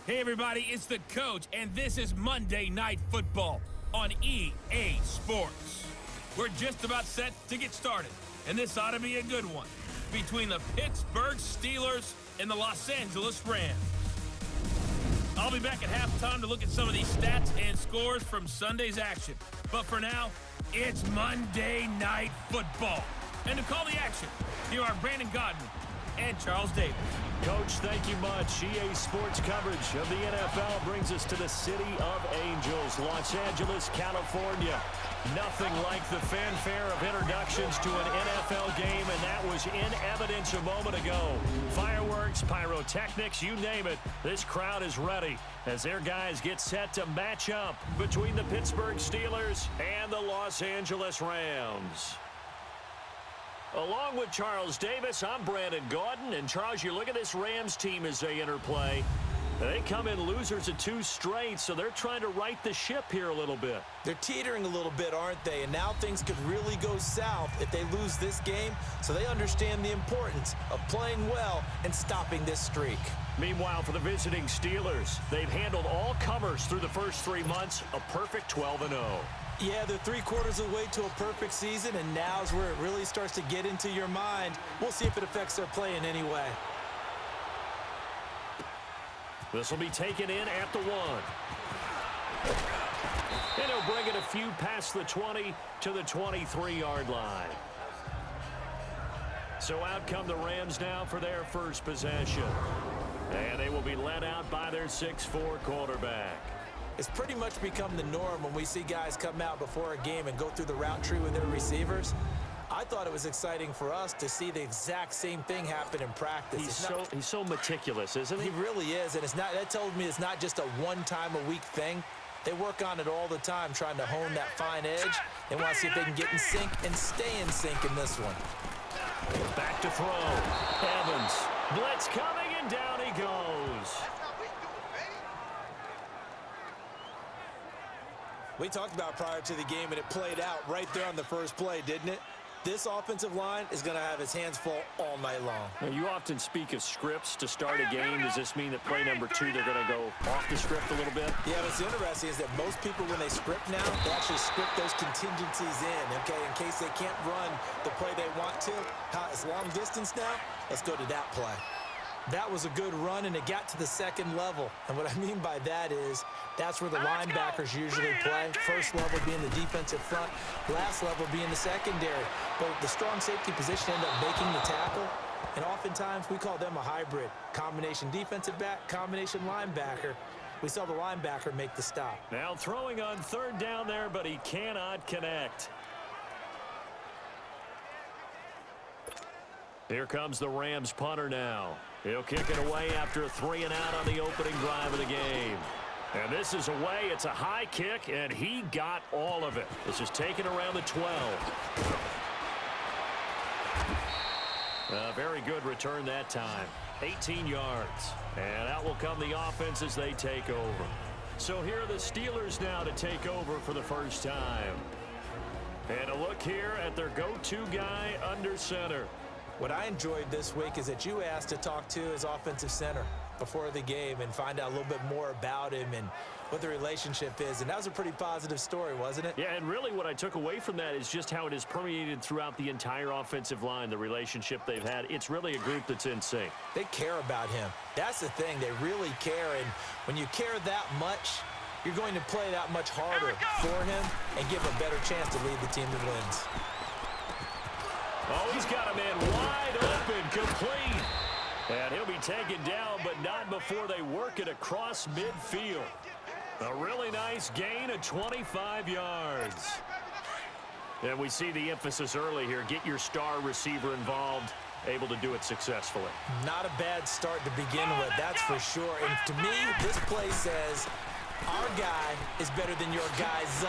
Hey everybody, it's the coach, and this is Monday Night Football on EA Sports. We're just about set to get started, and this ought to be a good one between the Pittsburgh Steelers and the Los Angeles Rams. I'll be back at halftime to look at some of these stats and scores from Sunday's action. But for now, it's Monday Night Football. And to call the action, here are Brandon Godden and Charles Davis. Coach, thank you much. EA Sports coverage of the NFL brings us to the City of Angels, Los Angeles, California. Nothing like the fanfare of introductions to an NFL game, and that was in evidence a moment ago. Fireworks, pyrotechnics, you name it. This crowd is ready as their guys get set to match up between the Pittsburgh Steelers and the Los Angeles Rams. Along with Charles Davis, I'm Brandon Gaudin. And, Charles, you look at this Rams team as they interplay. They come in losers of 2 straight, so they're trying to right the ship here a little bit. They're teetering a little bit, aren't they? And now things could really go south if they lose this game, so they understand the importance of playing well and stopping this streak. Meanwhile, for the visiting Steelers, they've handled all comers through the first 3 months, a perfect 12-0. Yeah, they're 3/4 of the way to a perfect season, and now's where it really starts to get into your mind. We'll see if it affects their play in any way. This will be taken in at the 1. And he'll bring it a few past the 20 to the 23-yard line. So out come the Rams now for their first possession. And they will be led out by their 6'4" quarterback. It's pretty much become the norm when we see guys come out before a game and go through the route tree with their receivers. I thought it was exciting for us to see the exact same thing happen in practice. He's so meticulous, isn't he? He really is, and that tells me it's not just a one-time-a-week thing. They work on it all the time, trying to hone that fine edge. They want to see if they can get in sync and stay in sync in this one. Back to throw. Evans. Blitz coming, and down he goes. We talked about prior to the game, and it played out right there on the first play, didn't it? This offensive line is going to have his hands full all night long. Now, you often speak of scripts to start a game. Does this mean that play number 2, they're going to go off the script a little bit? Yeah, what's interesting is that most people, when they script now, they actually script those contingencies in, okay, in case they can't run the play they want to. It's long distance now. Let's go to that play. That was a good run, and it got to the second level. And what I mean by that is that's where the linebackers usually play. First level being the defensive front, last level being the secondary. But the strong safety position ended up making the tackle, and oftentimes we call them a hybrid. Combination defensive back, combination linebacker. We saw the linebacker make the stop. Now throwing on 3rd down there, but he cannot connect. Here comes the Rams punter now. He'll kick it away after a 3-and-out on the opening drive of the game. And this is away. It's a high kick, and he got all of it. This is taken around the 12. A very good return that time. 18 yards. And out will come the offense as they take over. So here are the Steelers now to take over for the first time. And a look here at their go-to guy under center. What I enjoyed this week is that you asked to talk to his offensive center before the game and find out a little bit more about him and what the relationship is. And that was a pretty positive story, wasn't it? Yeah, and really what I took away from that is just how it is permeated throughout the entire offensive line, the relationship they've had. It's really a group that's in sync. They care about him. That's the thing. They really care. And when you care that much, you're going to play that much harder for him and give a better chance to lead the team that wins. Oh, he's got a man wide open, complete. And he'll be taken down, but not before they work it across midfield. A really nice gain of 25 yards. And we see the emphasis early here. Get your star receiver involved, able to do it successfully. Not a bad start to begin with, that's for sure. And to me, this play says our guy is better than your guy's.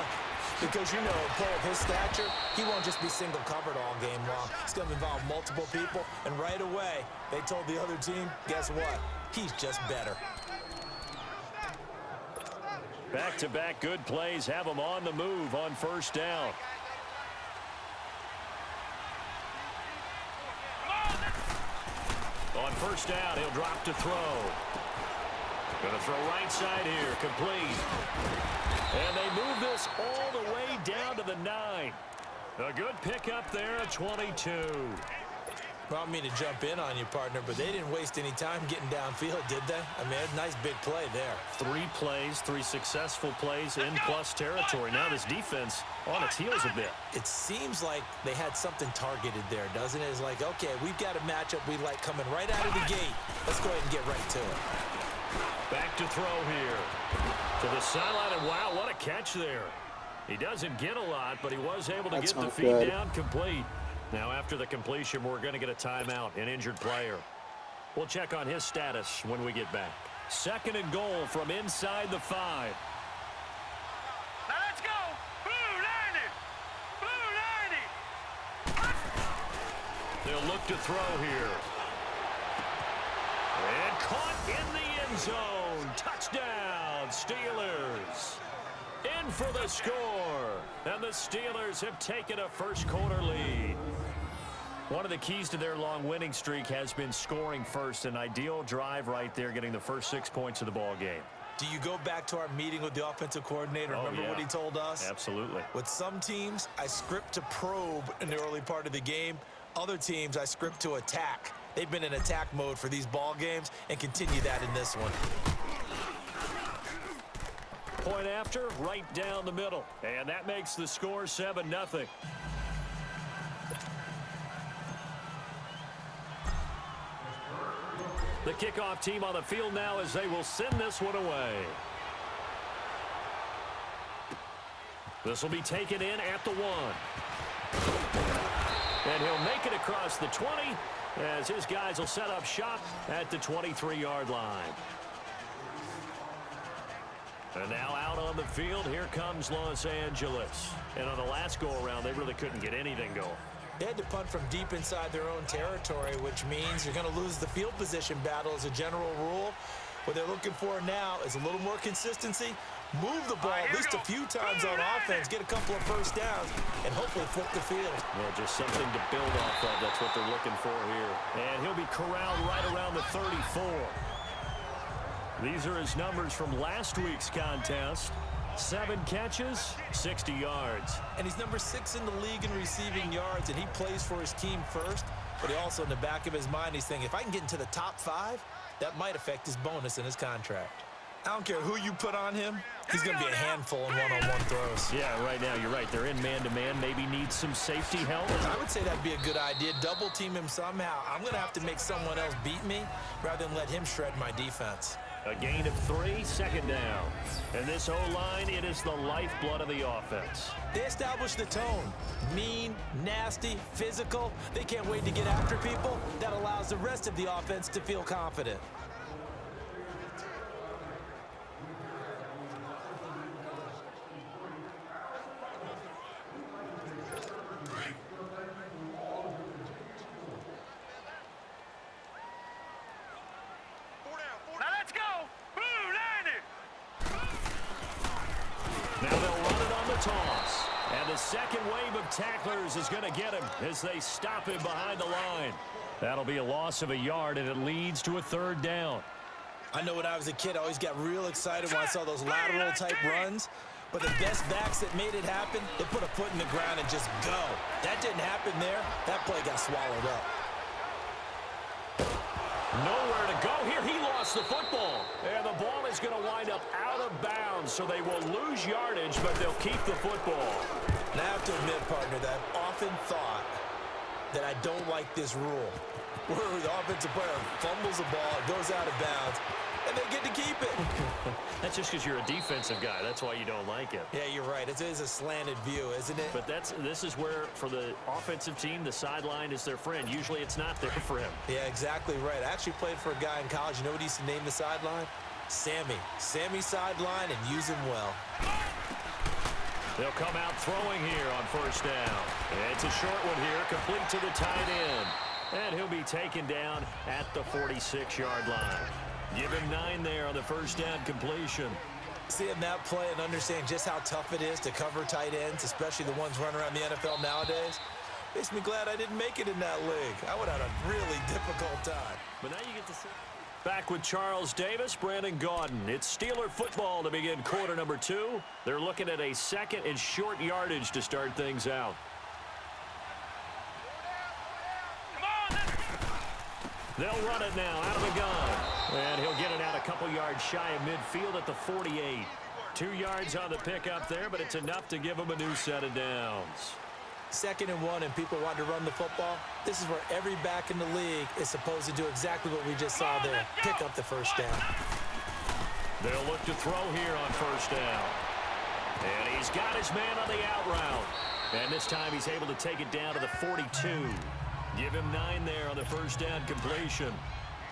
Because, you know, a player of his stature, he won't just be single covered all game long. It's going to involve multiple people. And right away, they told the other team, guess what? He's just better. Back-to-back good plays have him on the move on first down. On first down, he'll drop to throw. Going to throw right side here, complete. And they move this all the way down to the 9. A good pickup there at 22. Well, I don't mean to jump in on you, partner, but they didn't waste any time getting downfield, did they? I mean, a nice big play there. 3 plays, 3 successful plays in plus territory. Now this defense on its heels a bit. It seems like they had something targeted there, doesn't it? It's like, okay, we've got a matchup we like coming right out of the gate. Let's go ahead and get right to it. Back to throw here. To the sideline, and wow, what a catch there. He doesn't get a lot, but he was able to That's get the not feed good. down complete. Now, after the completion, we're going to get a timeout, an injured player. We'll check on his status when we get back. 2nd and goal from inside the 5. Now let's go! Blue 90! Blue 90! They'll look to throw here. And caught in the end zone. Touchdown, Steelers. In for the score. And the Steelers have taken a first-quarter lead. One of the keys to their long winning streak has been scoring first. An ideal drive right there, getting the first 6 points of the ball game. Do you go back to our meeting with the offensive coordinator? Remember what he told us? Absolutely. With some teams, I script to probe in the early part of the game. Other teams, I script to attack. They've been in attack mode for these ball games and continue that in this one. Point after, right down the middle. And that makes the score 7-0. The kickoff team on the field now as they will send this one away. This will be taken in at the 1. And he'll make it across the 20 as his guys will set up shop at the 23-yard line. And now out on the field, here comes Los Angeles. And on the last go-around, they really couldn't get anything going. They had to punt from deep inside their own territory, which means you're going to lose the field position battle as a general rule. What they're looking for now is a little more consistency, move the ball at least a few times on offense, get a couple of first downs, and hopefully flip the field. Yeah, just something to build off of. That's what they're looking for here. And he'll be corralled right around the 34. These are his numbers from last week's contest. 7 catches, 60 yards. And he's number 6 in the league in receiving yards, and he plays for his team first. But he also, in the back of his mind, he's thinking, if I can get into the top 5, that might affect his bonus in his contract. I don't care who you put on him. He's going to be a handful in one-on-one throws. Yeah, right now, you're right. They're in man-to-man. Maybe needs some safety help. I would say that'd be a good idea. Double team him somehow. I'm going to have to make someone else beat me rather than let him shred my defense. A gain of 3, 2nd down. And this O-line, it is the lifeblood of the offense. They establish the tone. Mean, nasty, physical. They can't wait to get after people. That allows the rest of the offense to feel confident. Now let's go! Blue 90! Now they'll run it on the toss. And the second wave of tacklers is going to get him as they stop him behind the line. That'll be a loss of a yard, and it leads to a 3rd down. I know when I was a kid, I always got real excited when I saw those lateral-type runs. But the best backs that made it happen, they put a foot in the ground and just go. That didn't happen there. That play got swallowed up. Nowhere to go here. He lost the football. And the ball is going to wind up out of bounds, so they will lose yardage, but they'll keep the football. And I have to admit, partner, that I've often thought that I don't like this rule, where the offensive player fumbles the ball, it goes out of bounds, and they get to keep it. That's just because you're a defensive guy. That's why you don't like it. Yeah, you're right. It is a slanted view, isn't it? But this is where, for the offensive team, the sideline is their friend. Usually it's not there for him. Yeah, exactly right. I actually played for a guy in college. You know what he used to name the sideline? Sammy. Sammy sideline, and use him well. They'll come out throwing here on 1st down. It's a short one here, complete to the tight end. And he'll be taken down at the 46-yard line. Give him 9 there on the 1st down completion. Seeing that play and understanding just how tough it is to cover tight ends, especially the ones running around the NFL nowadays, makes me glad I didn't make it in that league. I would have had a really difficult time. But now you get to see. Back with Charles Davis, Brandon Gaudin. It's Steeler football to begin quarter number 2. They're looking at a 2nd and short yardage to start things out. They'll run it now out of the gun. And he'll get it out a couple yards shy of midfield at the 48. 2 yards on the pickup there, but it's enough to give him a new set of downs. 2nd and 1, and people want to run the football. This is where every back in the league is supposed to do exactly what we just saw there. Pick up the 1st down. They'll look to throw here on 1st down. And he's got his man on the out route. And this time he's able to take it down to the 42. Give him 9 there on the first down completion.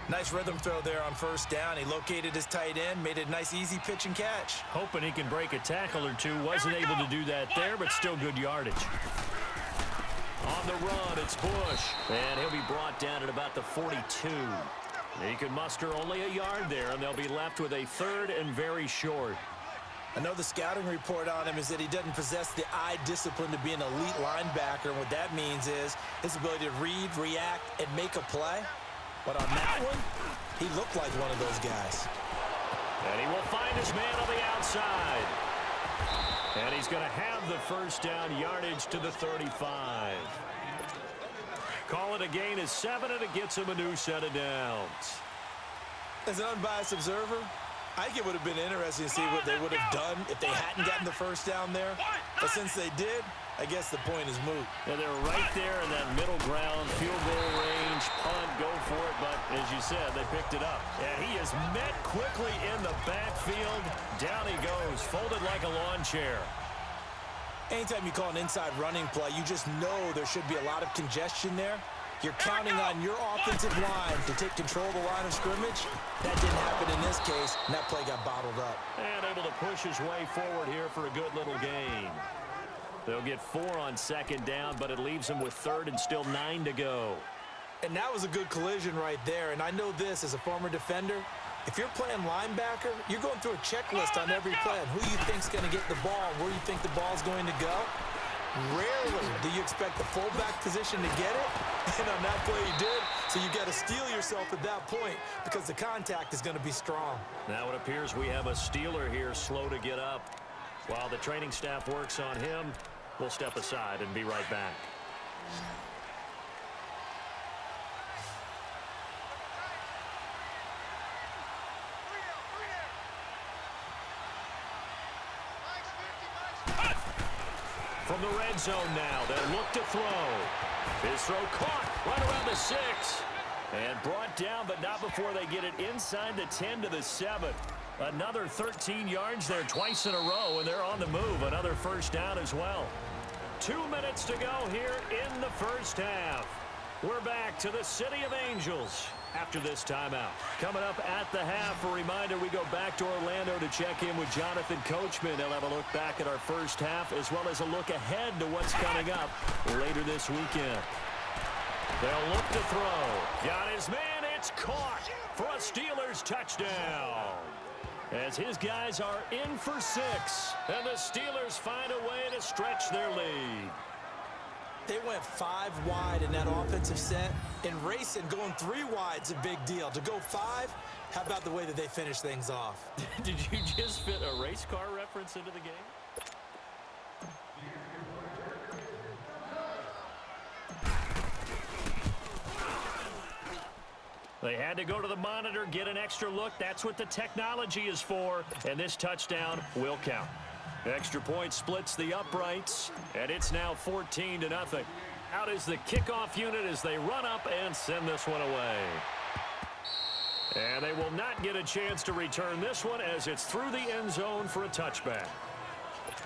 Nice rhythm throw there on first down. He located his tight end, made it a nice, easy pitch and catch. Hoping he can break a tackle or two. Wasn't able to do that there, but still good yardage. On the run, it's Bush. And he'll be brought down at about the 42. He can muster only a yard there, and they'll be left with a 3rd and very short. I know the scouting report on him is that he doesn't possess the eye discipline to be an elite linebacker. And what that means is his ability to read, react, and make a play. But on that one, he looked like one of those guys. And he will find his man on the outside. And he's going to have the first down yardage to the 35. Call it a gain of 7, and it gets him a new set of downs. As an unbiased observer, I think it would have been interesting to see what they would have done if they hadn't gotten the first down there. But since they did, I guess the point is moot. And they're right there in that middle ground, field goal range, punt, go for it. But as you said, they picked it up. And he is met quickly in the backfield. Down he goes, folded like a lawn chair. Anytime you call an inside running play, you just know there should be a lot of congestion there. You're counting on your offensive line to take control of the line of scrimmage. That didn't happen in this case, and that play got bottled up. And able to push his way forward here for a good little gain. They'll get 4 on second down, but it leaves them with 3rd and still 9 to go. And that was a good collision right there. And I know this as a former defender. If you're playing linebacker, you're going through a checklist on every play on who you think's going to get the ball, where you think the ball's going to go. Rarely do you expect the fullback position to get it. And on that play, he did. So you got to steel yourself at that point because the contact is going to be strong. Now it appears we have a Steeler here slow to get up. While the training staff works on him, we'll step aside and be right back. From the red zone now, they'll look to throw. His throw caught right around the 6. And brought down, but not before they get it inside the 10 to the 7. Another 13 yards there twice in a row, and they're on the move. Another first down as well. 2 minutes to go here in the first half. We're back to the City of Angels after this timeout. Coming up at the half, a reminder, we go back to Orlando to check in with Jonathan Coachman. He'll have a look back at our first half as well as a look ahead to what's coming up later this weekend. They'll look to throw. Got his man. It's caught for a Steelers touchdown. As his guys are in for 6. And the Steelers find a way to stretch their lead. They went 5 wide in that offensive set. And racing, going 3 wide's a big deal. To go 5, how about the way that they finish things off? Did you just fit a race car reference into the game? They had to go to the monitor, get an extra look. That's what the technology is for. And this touchdown will count. Extra point splits the uprights, and it's now 14-0. Out is the kickoff unit as they run up and send this one away. And they will not get a chance to return this one as it's through the end zone for a touchback.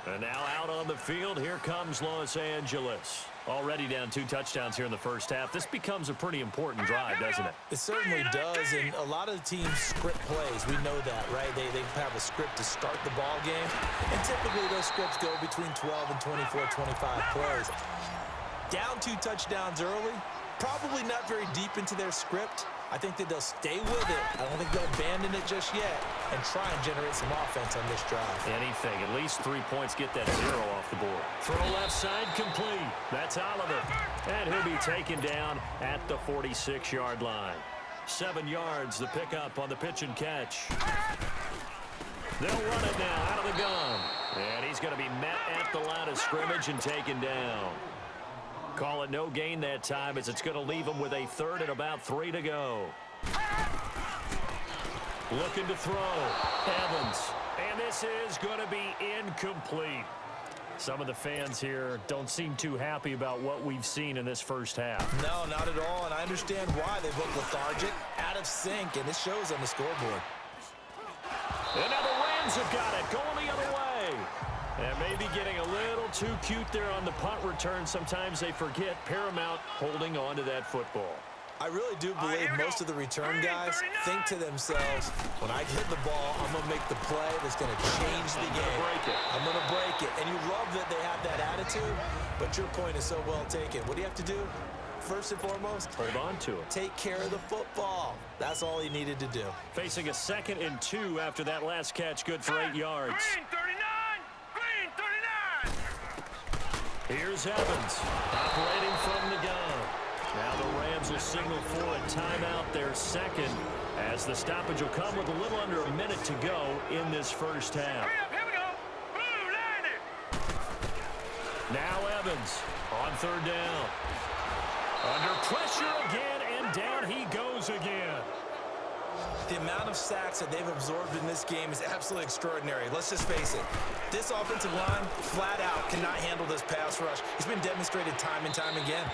And now out on the field, here comes Los Angeles. Already down 2 touchdowns here in the first half. This becomes a pretty important drive, doesn't it? It certainly does, and a lot of the teams script plays. We know that, right? They have a script to start the ball game, and typically those scripts go between 12 and 24, 25 plays. Down 2 touchdowns early, probably not very deep into their script. I think that they'll stay with it. I don't think they'll abandon it just yet and try and generate some offense on this drive. Anything. At least 3 points. Get that 0 off the board. Throw left side complete. That's Oliver. And he'll be taken down at the 46-yard line. 7 yards, the pickup on the pitch and catch. They'll run it now out of the gun. And he's going to be met at the line of scrimmage and taken down. Call it no gain that time as it's going to leave him with a 3rd and about 3 to go. Looking to throw. Evans. And this is going to be incomplete. Some of the fans here don't seem too happy about what we've seen in this first half. No, not at all, and I understand why they look lethargic, out of sync, and it shows on the scoreboard. And now the Rams have got it, going the other way. And maybe getting a little too cute there on the punt return. Sometimes they forget paramount holding on to that football. I really do believe most of the return guys think to themselves, when I get the ball, I'm going to make the play that's going to change the game. I'm going to break it. And you love that they have that attitude, but your point is so well taken. What do you have to do? First and foremost, hold on to it. Take care of the football. That's all he needed to do. Facing a 2nd and 2 after that last catch, good for 8 yards. Green 39! Green 39! Here's Evans, operating from the gun. Now the Rams will signal for a timeout, their 2nd, as the stoppage will come with a little under a minute to go in this first half. Here we go! Blue line it! Now Evans on 3rd down. Under pressure again, and down he goes again. The amount of sacks that they've absorbed in this game is absolutely extraordinary. Let's just face it. This offensive line, flat out, cannot handle this pass rush. It's been demonstrated time and time again.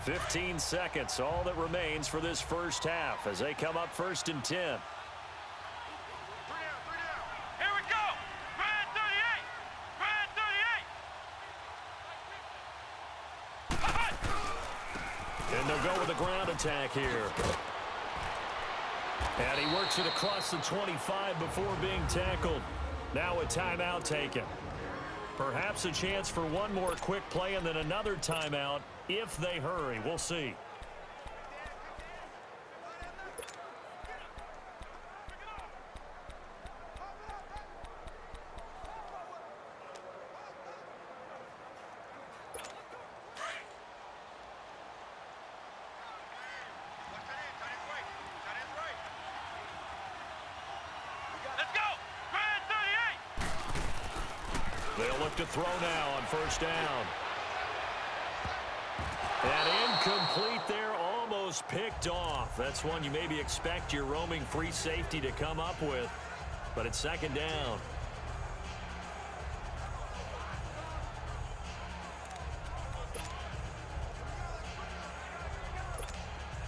"15 seconds, all that remains for this first half as they come up 1st and 10. Here we go! Red 38! Red 38! And they'll go with a ground attack here. And he works it across the 25 before being tackled. Now a timeout taken. Perhaps a chance for one more quick play and then another timeout if they hurry. We'll see. They'll look to throw now on 1st down. And incomplete there, almost picked off. That's one you maybe expect your roaming free safety to come up with. But it's 2nd down.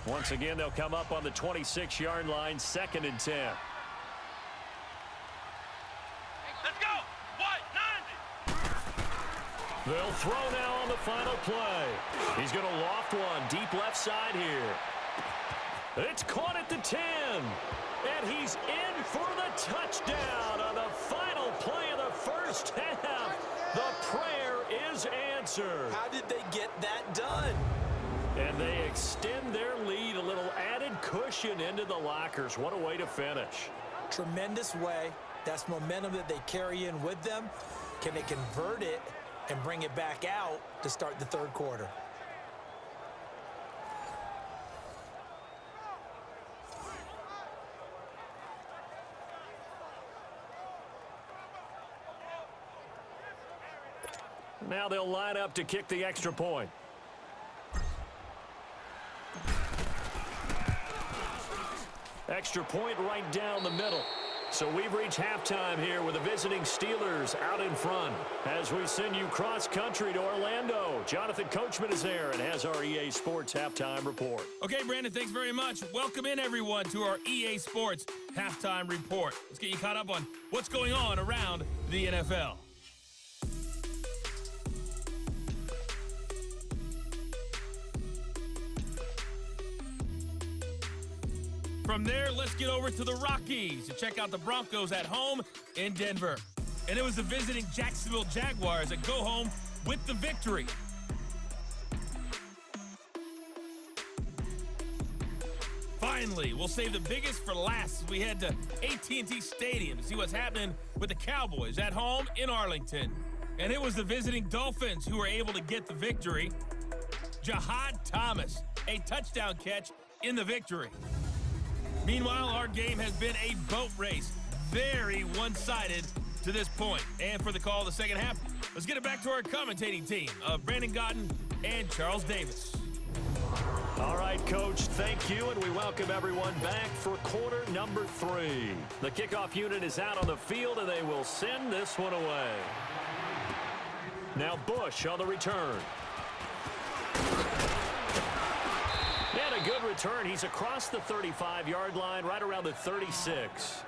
Once again, they'll come up on the 26-yard line, 2nd and 10. They'll throw now on the final play. He's going to loft one deep left side here. It's caught at the 10. And he's in for the touchdown on the final play of the first half. The prayer is answered. How did they get that done? And they extend their lead, a little added cushion into the lockers. What a way to finish. Tremendous way. That's momentum that they carry in with them. Can they convert it and bring it back out to start the 3rd quarter? Now they'll line up to kick the extra point. Extra point right down the middle. So we've reached halftime here with the visiting Steelers out in front. As we send you cross-country to Orlando, Jonathan Coachman is there and has our EA Sports Halftime Report. Okay, Brandon, thanks very much. Welcome in, everyone, to our EA Sports Halftime Report. Let's get you caught up on what's going on around the NFL. From there, let's get over to the Rockies to check out the Broncos at home in Denver. And it was the visiting Jacksonville Jaguars that go home with the victory. Finally, we'll save the biggest for last as we head to AT&T Stadium to see what's happening with the Cowboys at home in Arlington. And it was the visiting Dolphins who were able to get the victory. Jahad Thomas, a touchdown catch in the victory. Meanwhile, our game has been a boat race, very one-sided to this point. And for the call of the second half, let's get it back to our commentating team of Brandon Godden and Charles Davis. All right, Coach, thank you, and we welcome everyone back for quarter number 3. The kickoff unit is out on the field, and they will send this one away. Now Bush on the return. And a good return. He's across the 35-yard line, right around the 36.